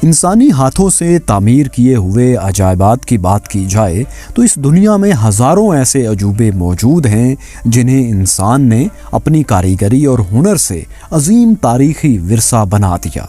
انسانی ہاتھوں سے تعمیر کیے ہوئے عجائبات کی بات کی جائے تو اس دنیا میں ہزاروں ایسے عجوبے موجود ہیں جنہیں انسان نے اپنی کاریگری اور ہنر سے عظیم تاریخی ورثہ بنا دیا۔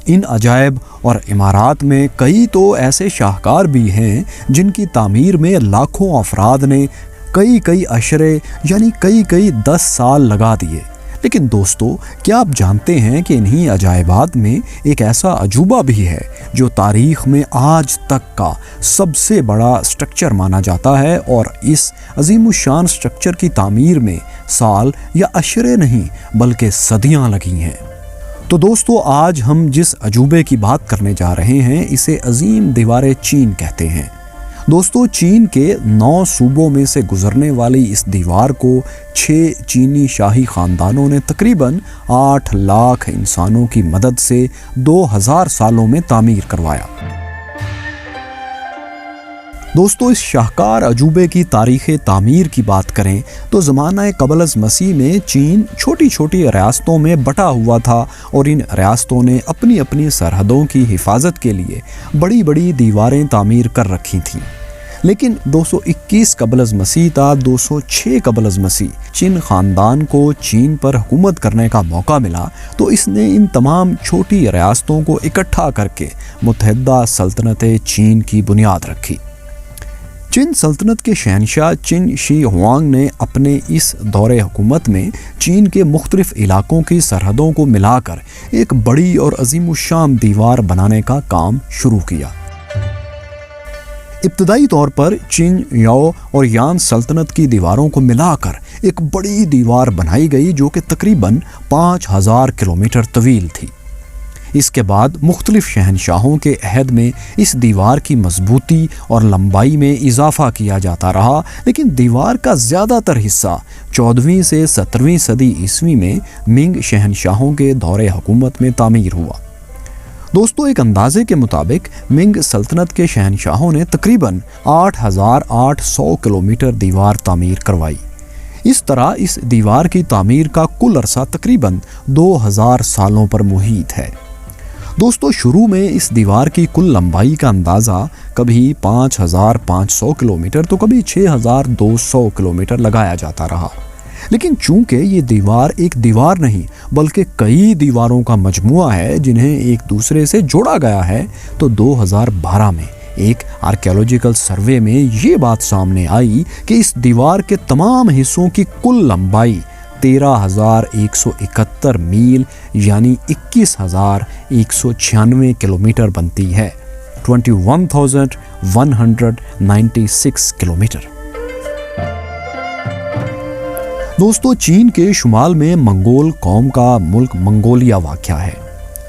ان عجائب اور عمارات میں کئی تو ایسے شاہکار بھی ہیں جن کی تعمیر میں لاکھوں افراد نے کئی عشرے یعنی کئی 10 سال لگا دیے۔ لیکن دوستو، کیا آپ جانتے ہیں کہ انہی عجائبات میں ایک ایسا عجوبہ بھی ہے جو تاریخ میں آج تک کا سب سے بڑا سٹرکچر مانا جاتا ہے، اور اس عظیم الشان سٹرکچر کی تعمیر میں سال یا عشرے نہیں بلکہ صدیاں لگی ہیں؟ تو دوستو، آج ہم جس عجوبے کی بات کرنے جا رہے ہیں اسے عظیم دیوار چین کہتے ہیں۔ دوستو، چین کے 9 صوبوں میں سے گزرنے والی اس دیوار کو 6 چینی شاہی خاندانوں نے تقریباً 8 لاکھ انسانوں کی مدد سے 2000 سالوں میں تعمیر کروایا۔ دوستو، اس شاہکار عجوبے کی تاریخ تعمیر کی بات کریں تو زمانہ قبل از مسیح میں چین چھوٹی ریاستوں میں بٹا ہوا تھا، اور ان ریاستوں نے اپنی سرحدوں کی حفاظت کے لیے بڑی دیواریں تعمیر کر رکھی تھیں۔ لیکن 221 قبل از مسیح تا 206 قبل از مسیح چین خاندان کو چین پر حکومت کرنے کا موقع ملا، تو اس نے ان تمام چھوٹی ریاستوں کو اکٹھا کر کے متحدہ سلطنت چین کی بنیاد رکھی۔ چین سلطنت کے شہنشاہ چن شی ہوانگ نے اپنے اس دور حکومت میں چین کے مختلف علاقوں کی سرحدوں کو ملا کر ایک بڑی اور عظیم الشان دیوار بنانے کا کام شروع کیا۔ ابتدائی طور پر چین، یاؤ اور یان سلطنت کی دیواروں کو ملا کر ایک بڑی دیوار بنائی گئی جو کہ تقریباً 5000 کلومیٹر طویل تھی۔ اس کے بعد مختلف شہنشاہوں کے عہد میں اس دیوار کی مضبوطی اور لمبائی میں اضافہ کیا جاتا رہا، لیکن دیوار کا زیادہ تر حصہ 14ویں سے 17ویں صدی عیسوی میں منگ شہنشاہوں کے دور حکومت میں تعمیر ہوا۔ دوستو، ایک اندازے کے مطابق منگ سلطنت کے شہنشاہوں نے تقریباً 8800 کلومیٹر دیوار تعمیر کروائی۔ اس طرح اس دیوار کی تعمیر کا کل عرصہ تقریباً 2000 سالوں پر محیط ہے۔ دوستو، شروع میں اس دیوار کی کل لمبائی کا اندازہ کبھی 5500 کلومیٹر تو کبھی 6200 کلومیٹر لگایا جاتا رہا، لیکن چونکہ یہ دیوار ایک دیوار نہیں بلکہ کئی دیواروں کا مجموعہ ہے جنہیں ایک دوسرے سے جوڑا گیا ہے، تو 2012 میں ایک آرکیالوجیکل سروے میں یہ بات سامنے آئی کہ اس دیوار کے تمام حصوں کی کل لمبائی 13171 میل یعنی 21196 کلومیٹر بنتی ہے، 21196 کلومیٹر۔ دوستو، چین کے شمال میں منگول قوم کا ملک منگولیا واقع ہے۔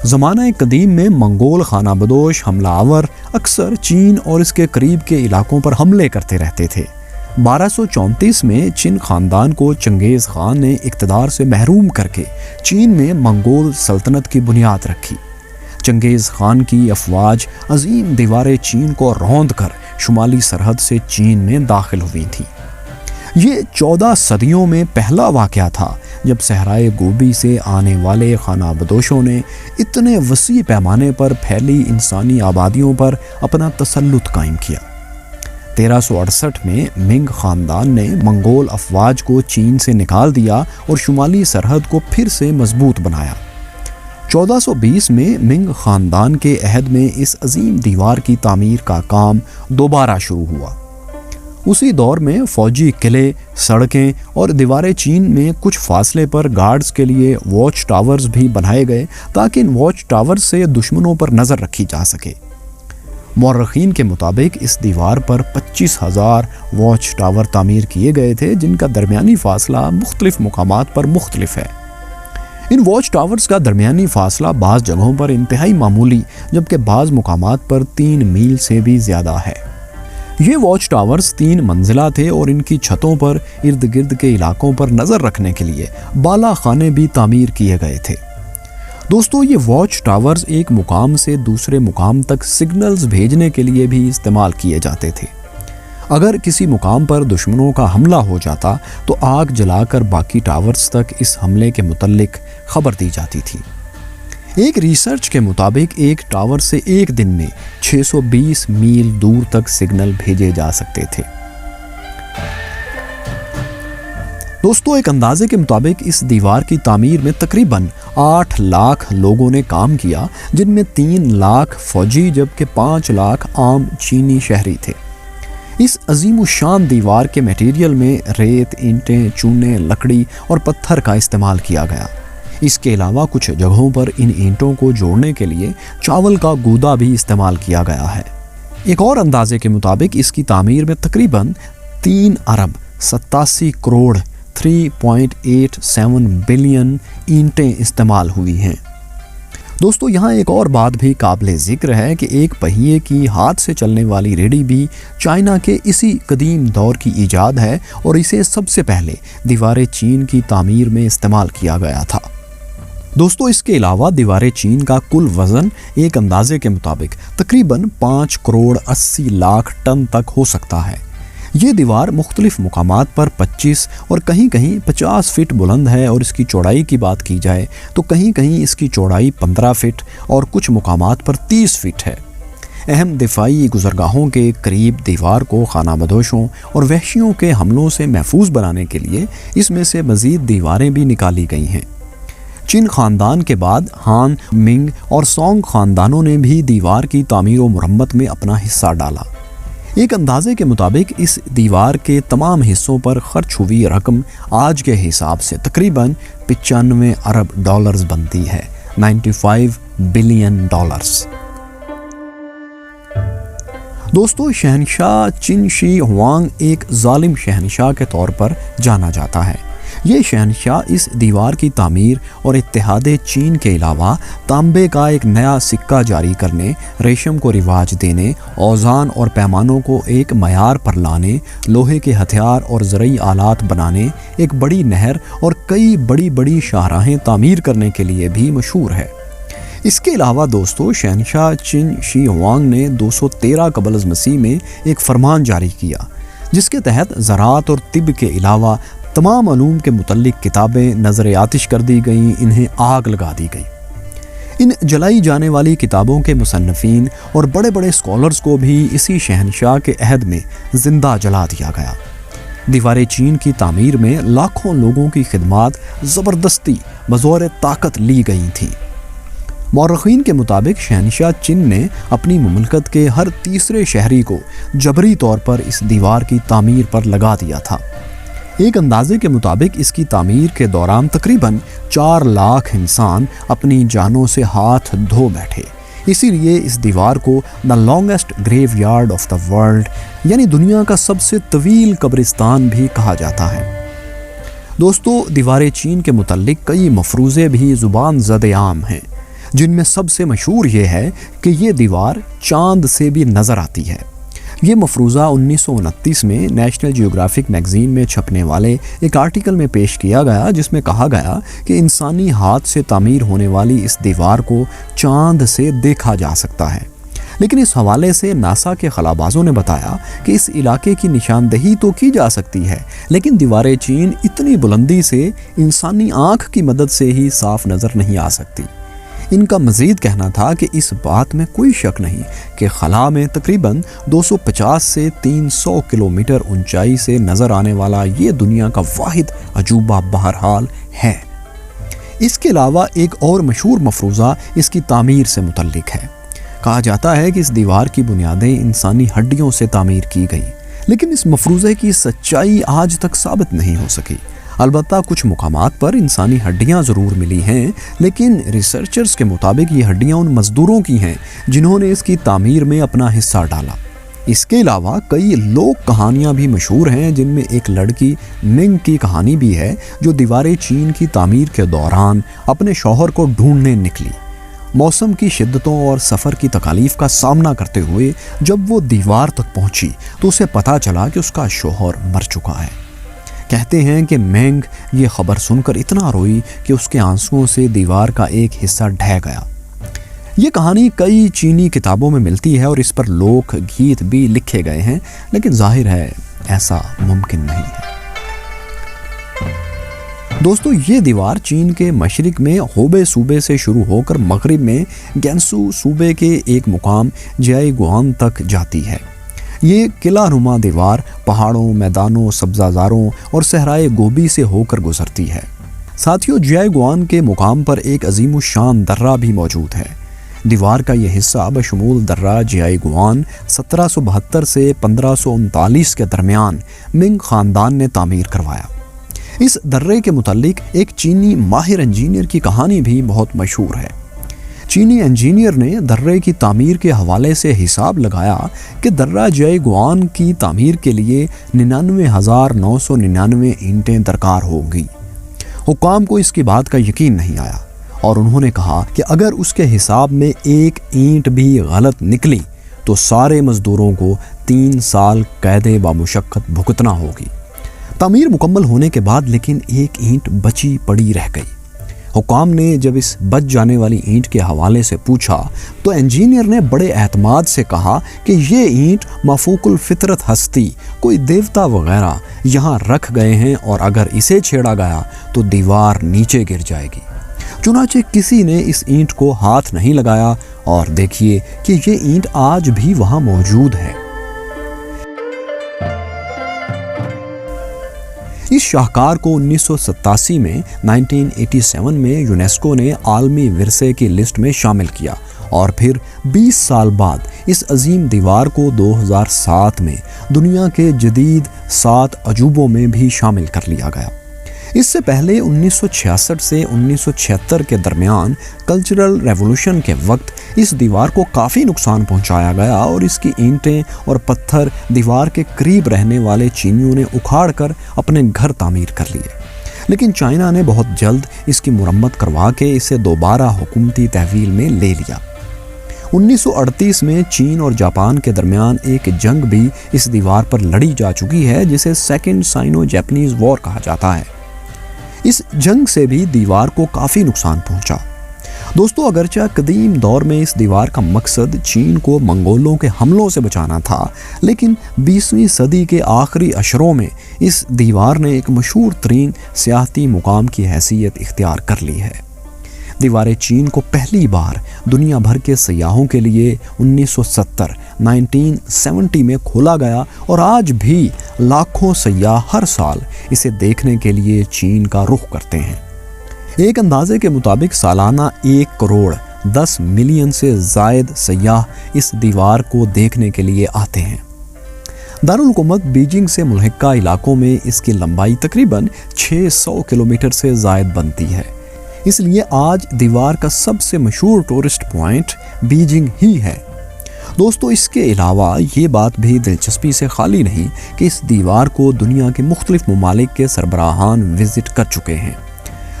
زمانہ قدیم میں منگول خانہ بدوش حملہ آور اکثر چین اور اس کے قریب کے علاقوں پر حملے کرتے رہتے تھے۔ 1234 میں چین خاندان کو چنگیز خان نے اقتدار سے محروم کر کے چین میں منگول سلطنت کی بنیاد رکھی۔ چنگیز خان کی افواج عظیم دیوار چین کو روند کر شمالی سرحد سے چین میں داخل ہوئی تھی۔ یہ 14 صدیوں میں پہلا واقعہ تھا جب صحرائے گوبی سے آنے والے خانہ بدوشوں نے اتنے وسیع پیمانے پر پھیلی انسانی آبادیوں پر اپنا تسلط قائم کیا۔ 1368 میں منگ خاندان نے منگول افواج کو چین سے نکال دیا اور شمالی سرحد کو پھر سے مضبوط بنایا۔ 1420 میں منگ خاندان کے عہد میں اس عظیم دیوار کی تعمیر کا کام دوبارہ شروع ہوا۔ اسی دور میں فوجی قلعے، سڑکیں اور دیوار چین میں کچھ فاصلے پر گارڈز کے لیے واچ ٹاورز بھی بنائے گئے تاکہ ان واچ ٹاورز سے دشمنوں پر نظر رکھی جا سکے۔ مورخین کے مطابق اس دیوار پر 25,000 واچ ٹاور تعمیر کیے گئے تھے جن کا درمیانی فاصلہ مختلف مقامات پر مختلف ہے۔ ان واچ ٹاورز کا درمیانی فاصلہ بعض جگہوں پر انتہائی معمولی جبکہ بعض مقامات پر 3 میل سے بھی زیادہ ہے۔ یہ واچ ٹاورز 3 منزلہ تھے اور ان کی چھتوں پر ارد گرد کے علاقوں پر نظر رکھنے کے لیے بالا خانے بھی تعمیر کیے گئے تھے۔ دوستو، یہ واچ ٹاورز ایک مقام سے دوسرے مقام تک سگنلز بھیجنے کے لیے بھی استعمال کیے جاتے تھے۔ اگر کسی مقام پر دشمنوں کا حملہ ہو جاتا تو آگ جلا کر باقی ٹاورز تک اس حملے کے متعلق خبر دی جاتی تھی۔ ایک ریسرچ کے مطابق ایک ٹاور سے ایک دن میں 620 میل دور تک سگنل بھیجے جا سکتے تھے۔ دوستو، ایک اندازے کے مطابق اس دیوار کی تعمیر میں تقریباً 8 لاکھ لوگوں نے کام کیا، جن میں 3 لاکھ فوجی جبکہ 5 لاکھ عام چینی شہری تھے۔ اس عظیم الشان دیوار کے میٹیریل میں ریت، اینٹیں، چونے، لکڑی اور پتھر کا استعمال کیا گیا۔ اس کے علاوہ کچھ جگہوں پر ان اینٹوں کو جوڑنے کے لیے چاول کا گودا بھی استعمال کیا گیا ہے۔ ایک اور اندازے کے مطابق اس کی تعمیر میں تقریباً 3 ارب 87 کروڑ 3.87 بلین اینٹیں استعمال ہوئی ہیں۔ دوستو، یہاں ایک اور بات بھی قابل ذکر ہے کہ ایک پہیے کی ہاتھ سے چلنے والی ریڑھی بھی چائنا کے اسی قدیم دور کی ایجاد ہے اور اسے سب سے پہلے دیوار چین کی تعمیر میں استعمال کیا گیا تھا۔ دوستو، اس کے علاوہ دیوار چین کا کل وزن ایک اندازے کے مطابق تقریباً 5 کروڑ 80 لاکھ ٹن تک ہو سکتا ہے۔ یہ دیوار مختلف مقامات پر 25 اور کہیں کہیں 50 فٹ بلند ہے اور اس کی چوڑائی کی بات کی جائے تو کہیں کہیں اس کی چوڑائی 15 فٹ اور کچھ مقامات پر 30 فٹ ہے۔ اہم دفاعی گزرگاہوں کے قریب دیوار کو خانہ بدوشوں اور وحشیوں کے حملوں سے محفوظ بنانے کے لیے اس میں سے مزید دیواریں بھی نکالی گئی ہیں۔ چین خاندان کے بعد ہان، منگ اور سونگ خاندانوں نے بھی دیوار کی تعمیر و مرمت میں اپنا حصہ ڈالا۔ ایک اندازے کے مطابق اس دیوار کے تمام حصوں پر خرچ ہوئی رقم آج کے حساب سے تقریباً 95 ارب ڈالرز بنتی ہے، 95 بلین ڈالرز۔ دوستو، شہنشاہ چن شی ہوانگ ایک ظالم شہنشاہ کے طور پر جانا جاتا ہے۔ یہ شہنشاہ اس دیوار کی تعمیر اور اتحاد چین کے علاوہ تانبے کا ایک نیا سکہ جاری کرنے، ریشم کو رواج دینے، اوزان اور پیمانوں کو ایک معیار پر لانے، لوہے کے ہتھیار اور زرعی آلات بنانے، ایک بڑی نہر اور کئی بڑی بڑی شاہراہیں تعمیر کرنے کے لیے بھی مشہور ہے۔ اس کے علاوہ دوستو، شہنشاہ چن شی ہوانگ نے 213 قبل از مسیح میں ایک فرمان جاری کیا جس کے تحت زراعت اور طب کے علاوہ تمام علوم کے متعلق کتابیں نظر آتش کر دی گئیں، انہیں آگ لگا دی گئی۔ ان جلائی جانے والی کتابوں کے مصنفین اور بڑے بڑے اسکالرز کو بھی اسی شہنشاہ کے عہد میں زندہ جلا دیا گیا۔ دیوار چین کی تعمیر میں لاکھوں لوگوں کی خدمات زبردستی بزور طاقت لی گئی تھیں۔ مورخین کے مطابق شہنشاہ چن نے اپنی مملکت کے ہر تیسرے شہری کو جبری طور پر اس دیوار کی تعمیر پر لگا دیا تھا۔ ایک اندازے کے مطابق اس کی تعمیر کے دوران تقریباً 4 لاکھ انسان اپنی جانوں سے ہاتھ دھو بیٹھے۔ اسی لیے اس دیوار کو the longest graveyard of the world یعنی دنیا کا سب سے طویل قبرستان بھی کہا جاتا ہے۔ دوستو، دیوار چین کے متعلق کئی مفروضے بھی زبان زد عام ہیں، جن میں سب سے مشہور یہ ہے کہ یہ دیوار چاند سے بھی نظر آتی ہے۔ یہ مفروضہ 1929 میں نیشنل جیوگرافک میگزین میں چھپنے والے ایک آرٹیکل میں پیش کیا گیا، جس میں کہا گیا کہ انسانی ہاتھ سے تعمیر ہونے والی اس دیوار کو چاند سے دیکھا جا سکتا ہے۔ لیکن اس حوالے سے ناسا کے خلابازوں نے بتایا کہ اس علاقے کی نشاندہی تو کی جا سکتی ہے، لیکن دیوار چین اتنی بلندی سے انسانی آنکھ کی مدد سے ہی صاف نظر نہیں آ سکتی۔ ان کا مزید کہنا تھا کہ اس بات میں کوئی شک نہیں کہ خلا میں تقریباً 250 سے 300 کلومیٹر اونچائی سے نظر آنے والا یہ دنیا کا واحد عجوبہ بہرحال ہے۔ اس کے علاوہ ایک اور مشہور مفروضہ اس کی تعمیر سے متعلق ہے۔ کہا جاتا ہے کہ اس دیوار کی بنیادیں انسانی ہڈیوں سے تعمیر کی گئی، لیکن اس مفروضے کی سچائی آج تک ثابت نہیں ہو سکی۔ البتہ کچھ مقامات پر انسانی ہڈیاں ضرور ملی ہیں، لیکن ریسرچرز کے مطابق یہ ہڈیاں ان مزدوروں کی ہیں جنہوں نے اس کی تعمیر میں اپنا حصہ ڈالا۔ اس کے علاوہ کئی لوک کہانیاں بھی مشہور ہیں، جن میں ایک لڑکی منگ کی کہانی بھی ہے جو دیوار چین کی تعمیر کے دوران اپنے شوہر کو ڈھونڈنے نکلی۔ موسم کی شدتوں اور سفر کی تکالیف کا سامنا کرتے ہوئے جب وہ دیوار تک پہنچی تو اسے پتہ چلا کہ اس کا شوہر مر چکا ہے۔ کہتے ہیں کہ مینگ یہ خبر سن کر اتنا روئی کہ اس کے آنسوؤں سے دیوار کا ایک حصہ ڈھہ گیا۔ یہ کہانی کئی چینی کتابوں میں ملتی ہے اور اس پر لوک گیت بھی لکھے گئے ہیں، لیکن ظاہر ہے ایسا ممکن نہیں ہے۔ دوستو یہ دیوار چین کے مشرق میں ہوبے صوبے سے شروع ہو کر مغرب میں گینسو صوبے کے ایک مقام جیائی گوان تک جاتی ہے۔ یہ قلعہ نما دیوار پہاڑوں، میدانوں، سبزہ زاروں اور صحرائے گوبی سے ہو کر گزرتی ہے۔ ساتھیوں، جیائی گوان کے مقام پر ایک عظیم الشان درہ بھی موجود ہے۔ دیوار کا یہ حصہ بشمول درہ جیائی گوان 1772 سے 1539 کے درمیان منگ خاندان نے تعمیر کروایا۔ اس درے کے متعلق ایک چینی ماہر انجینئر کی کہانی بھی بہت مشہور ہے۔ چینی انجینئر نے درے کی تعمیر کے حوالے سے حساب لگایا کہ درہ جیائی گوان کی تعمیر کے لیے 99,999 اینٹیں درکار ہوں گی۔ حکام کو اس کی بات کا یقین نہیں آیا اور انہوں نے کہا کہ اگر اس کے حساب میں ایک اینٹ بھی غلط نکلی تو سارے مزدوروں کو 3 سال قید بامشقت بھگتنا ہوگی۔ تعمیر مکمل ہونے کے بعد لیکن ایک اینٹ بچی پڑی رہ گئی۔ حکام نے جب اس بچ جانے والی اینٹ کے حوالے سے پوچھا تو انجینئر نے بڑے اعتماد سے کہا کہ یہ اینٹ مفوق الفطرت ہستی، کوئی دیوتا وغیرہ یہاں رکھ گئے ہیں اور اگر اسے چھیڑا گیا تو دیوار نیچے گر جائے گی۔ چنانچہ کسی نے اس اینٹ کو ہاتھ نہیں لگایا اور دیکھیے کہ یہ اینٹ آج بھی وہاں موجود ہے۔ اس شاہکار کو 1987 میں 1987 میں یونیسکو نے عالمی ورثے کی لسٹ میں شامل کیا اور پھر 20 سال بعد اس عظیم دیوار کو 2007 میں دنیا کے جدید 7 عجوبوں میں بھی شامل کر لیا گیا۔ اس سے پہلے 1966 سے 1976 کے درمیان کلچرل ریولوشن کے وقت اس دیوار کو کافی نقصان پہنچایا گیا اور اس کی اینٹیں اور پتھر دیوار کے قریب رہنے والے چینیوں نے اکھاڑ کر اپنے گھر تعمیر کر لیے، لیکن چائنا نے بہت جلد اس کی مرمت کروا کے اسے دوبارہ حکومتی تحویل میں لے لیا۔ 1938 میں چین اور جاپان کے درمیان ایک جنگ بھی اس دیوار پر لڑی جا چکی ہے جسے سیکنڈ سائنو جیپنیز وار کہا جاتا ہے۔ اس جنگ سے بھی دیوار کو کافی نقصان پہنچا۔ دوستو، اگرچہ قدیم دور میں اس دیوار کا مقصد چین کو منگولوں کے حملوں سے بچانا تھا، لیکن 20ویں صدی کے آخری اشروں میں اس دیوار نے ایک مشہور ترین سیاحتی مقام کی حیثیت اختیار کر لی ہے۔ دیوار چین کو پہلی بار دنیا بھر کے سیاحوں کے لیے 1970 میں کھولا گیا اور آج بھی لاکھوں سیاح ہر سال اسے دیکھنے کے لیے چین کا رخ کرتے ہیں۔ ایک اندازے کے مطابق سالانہ 1 کروڑ 10 ملین سے زائد سیاح اس دیوار کو دیکھنے کے لیے آتے ہیں۔ دارالحکومت بیجنگ سے ملحقہ علاقوں میں اس کی لمبائی تقریباً 600 کلومیٹر سے زائد بنتی ہے، اس لیے آج دیوار کا سب سے مشہور ٹورسٹ پوائنٹ بیجنگ ہی ہے۔ دوستو، اس کے علاوہ یہ بات بھی دلچسپی سے خالی نہیں کہ اس دیوار کو دنیا کے مختلف ممالک کے سربراہان وزٹ کر چکے ہیں۔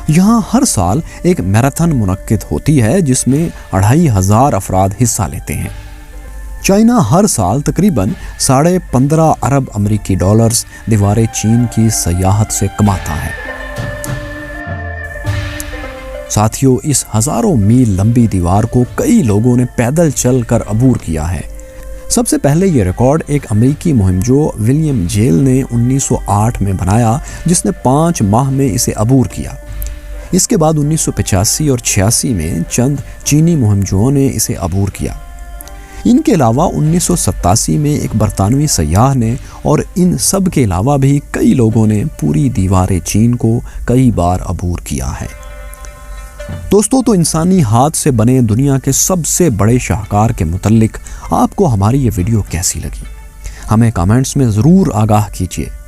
یہاں ہر سال ایک میراتھن منعقد ہوتی ہے جس میں 2500 افراد حصہ لیتے ہیں۔ چائنا ہر سال تقریباً 15.5 ارب امریکی ڈالرز دیوار چین کی سیاحت سے کماتا ہے۔ ساتھیوں، اس ہزاروں میل لمبی دیوار کو کئی لوگوں نے پیدل چل کر عبور کیا ہے۔ سب سے پہلے یہ ریکارڈ ایک امریکی مہمجو ولیم جیل نے 1908 میں بنایا، جس نے 5 ماہ میں اسے عبور کیا۔ اس کے بعد 1985 اور 86 میں چند چینی مہمجوؤں نے اسے عبور کیا۔ ان کے علاوہ 1987 میں ایک برطانوی سیاح نے، اور ان سب کے علاوہ بھی کئی لوگوں نے پوری دیوار چین کو کئی بار عبور کیا ہے۔ دوستو، تو انسانی ہاتھ سے بنے دنیا کے سب سے بڑے شاہکار کے متعلق آپ کو ہماری یہ ویڈیو کیسی لگی؟ ہمیں کامنٹس میں ضرور آگاہ کیجیے۔